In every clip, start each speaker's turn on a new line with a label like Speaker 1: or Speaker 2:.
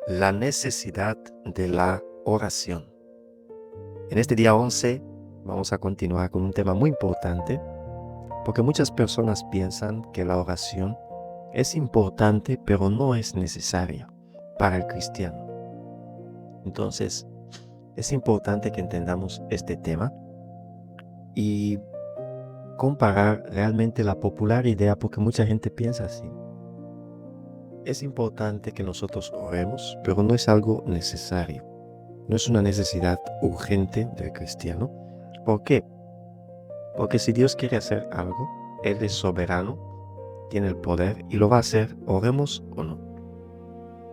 Speaker 1: La necesidad de la oración. En este día 11 vamos a continuar con un tema muy importante, porque muchas personas piensan que la oración es importante, pero no es necesaria para el cristiano. Entonces, es importante que entendamos este tema y comparar realmente la popular idea, porque mucha gente piensa así. Es importante que nosotros oremos, pero no es algo necesario. No es una necesidad urgente del cristiano. ¿Por qué? Porque si Dios quiere hacer algo, Él es soberano, tiene el poder y lo va a hacer, oremos o no.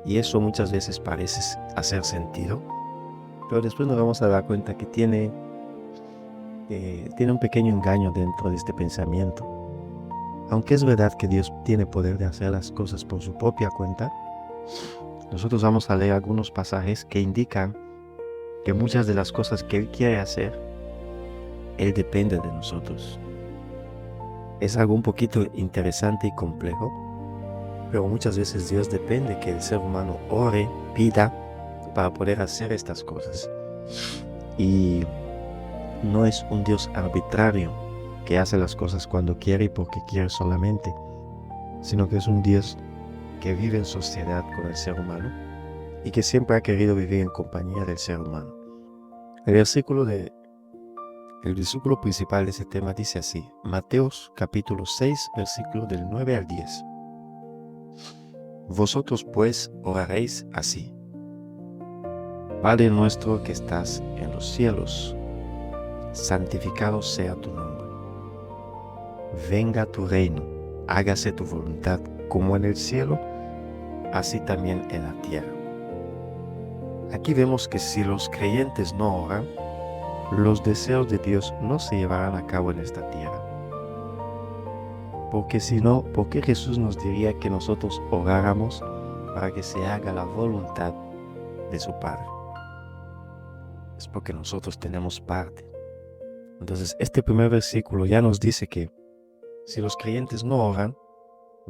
Speaker 1: Y eso muchas veces parece hacer sentido, pero después nos vamos a dar cuenta que tiene un pequeño engaño dentro de este pensamiento. Aunque es verdad que Dios tiene poder de hacer las cosas por su propia cuenta, nosotros vamos a leer algunos pasajes que indican que muchas de las cosas que Él quiere hacer, Él depende de nosotros. Es algo un poquito interesante y complejo, pero muchas veces Dios depende que el ser humano ore, pida, para poder hacer estas cosas. Y no es un Dios arbitrario que hace las cosas cuando quiere y porque quiere solamente, sino que es un Dios que vive en sociedad con el ser humano y que siempre ha querido vivir en compañía del ser humano. El versículo principal de ese tema dice así, Mateos capítulo 6, versículo del 9 al 10. Vosotros pues oraréis así. Padre nuestro que estás en los cielos, santificado sea tu nombre. Venga tu reino, hágase tu voluntad como en el cielo, así también en la tierra. Aquí vemos que si los creyentes no oran, los deseos de Dios no se llevarán a cabo en esta tierra. Porque si no, ¿por qué Jesús nos diría que nosotros oráramos para que se haga la voluntad de su Padre? Es porque nosotros tenemos parte. Entonces, este primer versículo ya nos dice que si los creyentes no oran,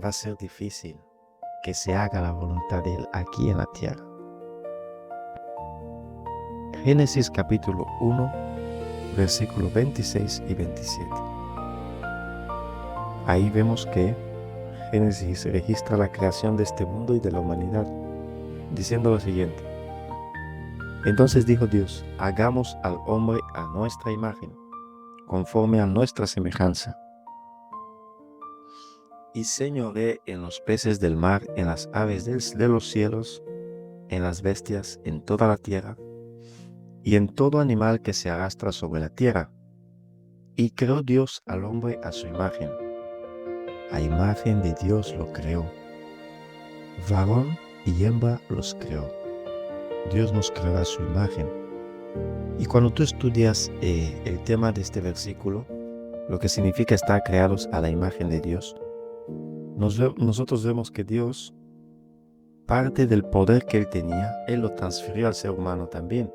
Speaker 1: va a ser difícil que se haga la voluntad de Él aquí en la tierra. Génesis capítulo 1, versículos 26 y 27. Ahí vemos que Génesis registra la creación de este mundo y de la humanidad, diciendo lo siguiente. Entonces dijo Dios, hagamos al hombre a nuestra imagen, conforme a nuestra semejanza. Y señoré en los peces del mar, en las aves de los cielos, en las bestias, en toda la tierra, y en todo animal que se arrastra sobre la tierra. Y creó Dios al hombre a su imagen. A imagen de Dios lo creó. Varón y hembra los creó. Dios nos creó a su imagen. Y cuando tú estudias el tema de este versículo, lo que significa estar creados a la imagen de Dios, nosotros vemos que Dios, parte del poder que Él tenía, Él lo transfirió al ser humano también.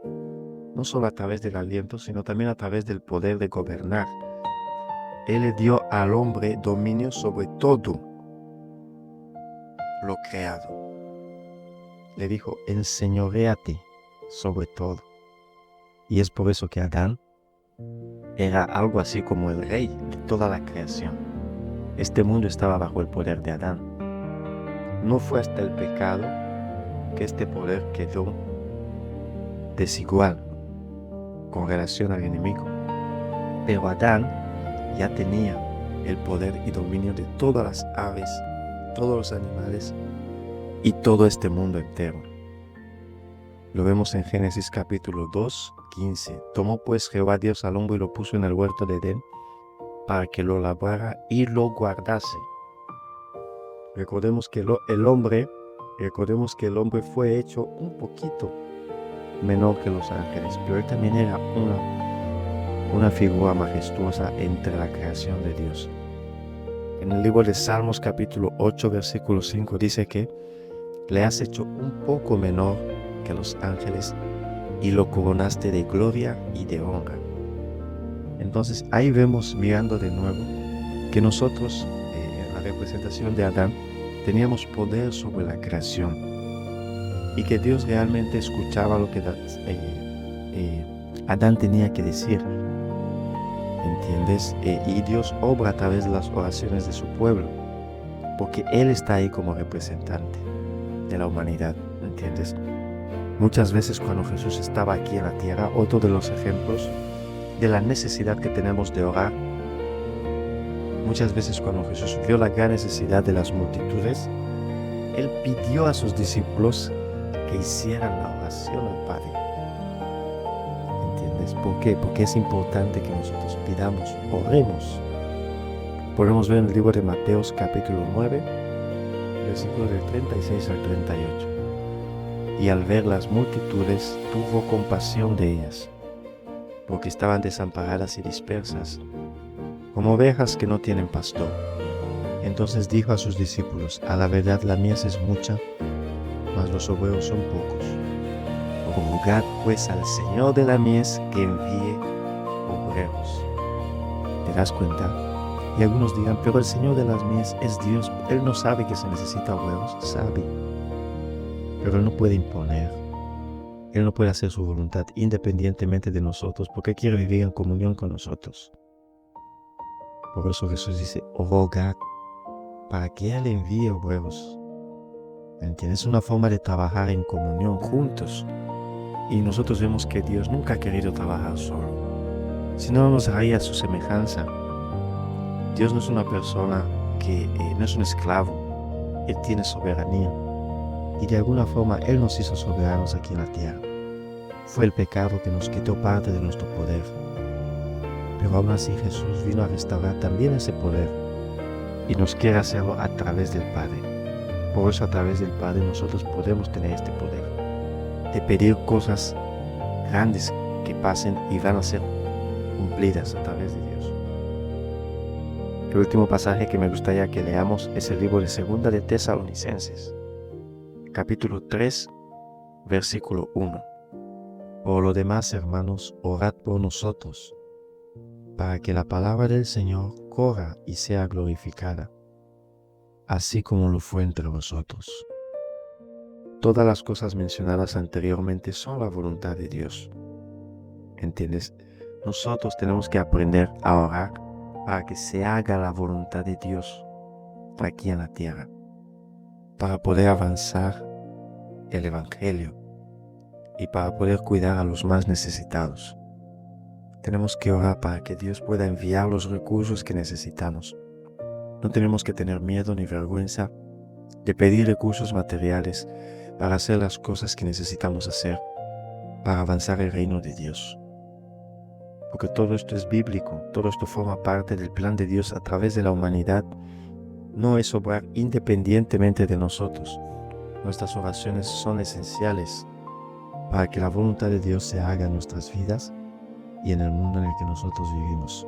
Speaker 1: No solo a través del aliento, sino también a través del poder de gobernar. Él le dio al hombre dominio sobre todo lo creado. Le dijo, enseñoréate sobre todo. Y es por eso que Adán era algo así como el rey de toda la creación. Este mundo estaba bajo el poder de Adán. No fue hasta el pecado que este poder quedó desigual con relación al enemigo. Pero Adán ya tenía el poder y dominio de todas las aves, todos los animales y todo este mundo entero. Lo vemos en Génesis capítulo 2, 15. Tomó pues Jehová Dios al hombre y lo puso en el huerto de Edén para que lo labrara y lo guardase. Recordemos que el hombre fue hecho un poquito menor que los ángeles, pero él también era una figura majestuosa entre la creación de Dios. En el libro de Salmos capítulo 8 versículo 5 dice que le has hecho un poco menor que los ángeles y lo coronaste de gloria y de honra. Entonces ahí vemos, mirando de nuevo, que nosotros, en la representación de Adán, teníamos poder sobre la creación. y que Dios realmente escuchaba lo que Adán tenía que decir, ¿entiendes? Y Dios obra a través de las oraciones de su pueblo, porque Él está ahí como representante de la humanidad, ¿entiendes? Muchas veces cuando Jesús estaba aquí en la tierra, otro de los ejemplos de la necesidad que tenemos de orar, muchas veces cuando Jesús vio la gran necesidad de las multitudes, Él pidió a sus discípulos que hicieran la oración al Padre. ¿Entiendes? ¿Por qué? Porque es importante que nosotros pidamos, oremos. Podemos ver en el libro de Mateos capítulo 9, versículos del 36 al 38. Y al ver las multitudes, tuvo compasión de ellas, porque estaban desamparadas y dispersas, como ovejas que no tienen pastor. Entonces dijo a sus discípulos: a la verdad la mies es mucha, mas los obreros son pocos. Rogad pues al Señor de la mies que envíe obreros. ¿Te das cuenta? Y algunos dirán: pero el Señor de las mies es Dios, Él no sabe que se necesita obreros. Sabe, pero Él no puede imponer. Él no puede hacer su voluntad independientemente de nosotros, porque quiere vivir en comunión con nosotros. Por eso Jesús dice: rogad para que Él envíe obreros. ¿Entiendes? Es una forma de trabajar en comunión juntos. Y nosotros vemos que Dios nunca ha querido trabajar solo, sino nos haría a su semejanza. Dios no es una persona que no es un esclavo. Él tiene soberanía. Y de alguna forma Él nos hizo soberanos aquí en la tierra. Fue el pecado que nos quitó parte de nuestro poder. Pero aún así Jesús vino a restaurar también ese poder y nos quiere hacerlo a través del Padre. Por eso a través del Padre nosotros podemos tener este poder de pedir cosas grandes que pasen y van a ser cumplidas a través de Dios. El último pasaje que me gustaría que leamos es el libro de 2 de Tesalonicenses, capítulo 3, versículo 1. Por lo demás, hermanos, orad por nosotros, para que la palabra del Señor corra y sea glorificada, así como lo fue entre vosotros. Todas las cosas mencionadas anteriormente son la voluntad de Dios. ¿Entiendes? Nosotros tenemos que aprender a orar para que se haga la voluntad de Dios aquí en la tierra, para poder avanzar el Evangelio y para poder cuidar a los más necesitados. Tenemos que orar para que Dios pueda enviar los recursos que necesitamos. No tenemos que tener miedo ni vergüenza de pedir recursos materiales para hacer las cosas que necesitamos hacer para avanzar el reino de Dios. Porque todo esto es bíblico, todo esto forma parte del plan de Dios a través de la humanidad. No es obrar independientemente de nosotros. Nuestras oraciones son esenciales para que la voluntad de Dios se haga en nuestras vidas y en el mundo en el que nosotros vivimos.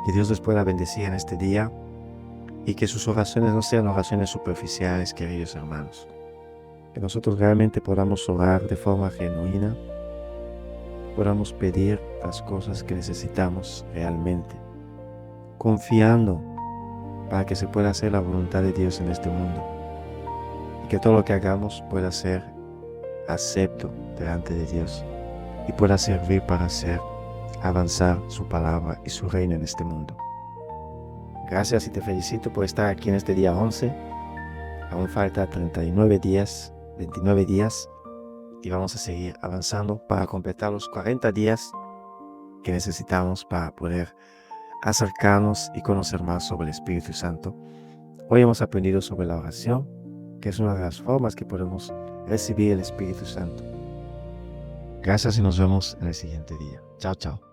Speaker 1: Que Dios les pueda bendecir en este día y que sus oraciones no sean oraciones superficiales, queridos hermanos. Que nosotros realmente podamos orar de forma genuina, podamos pedir las cosas que necesitamos realmente, confiando para que se pueda hacer la voluntad de Dios en este mundo y que todo lo que hagamos pueda ser acepto delante de Dios y pueda servir para hacer avanzar su palabra y su reino en este mundo. Gracias y te felicito por estar aquí en este día 11. Aún falta 29 días y vamos a seguir avanzando para completar los 40 días que necesitamos para poder acercarnos y conocer más sobre el Espíritu Santo. Hoy hemos aprendido sobre la oración, que es una de las formas que podemos recibir el Espíritu Santo. Gracias y nos vemos en el siguiente día. Chao, chao.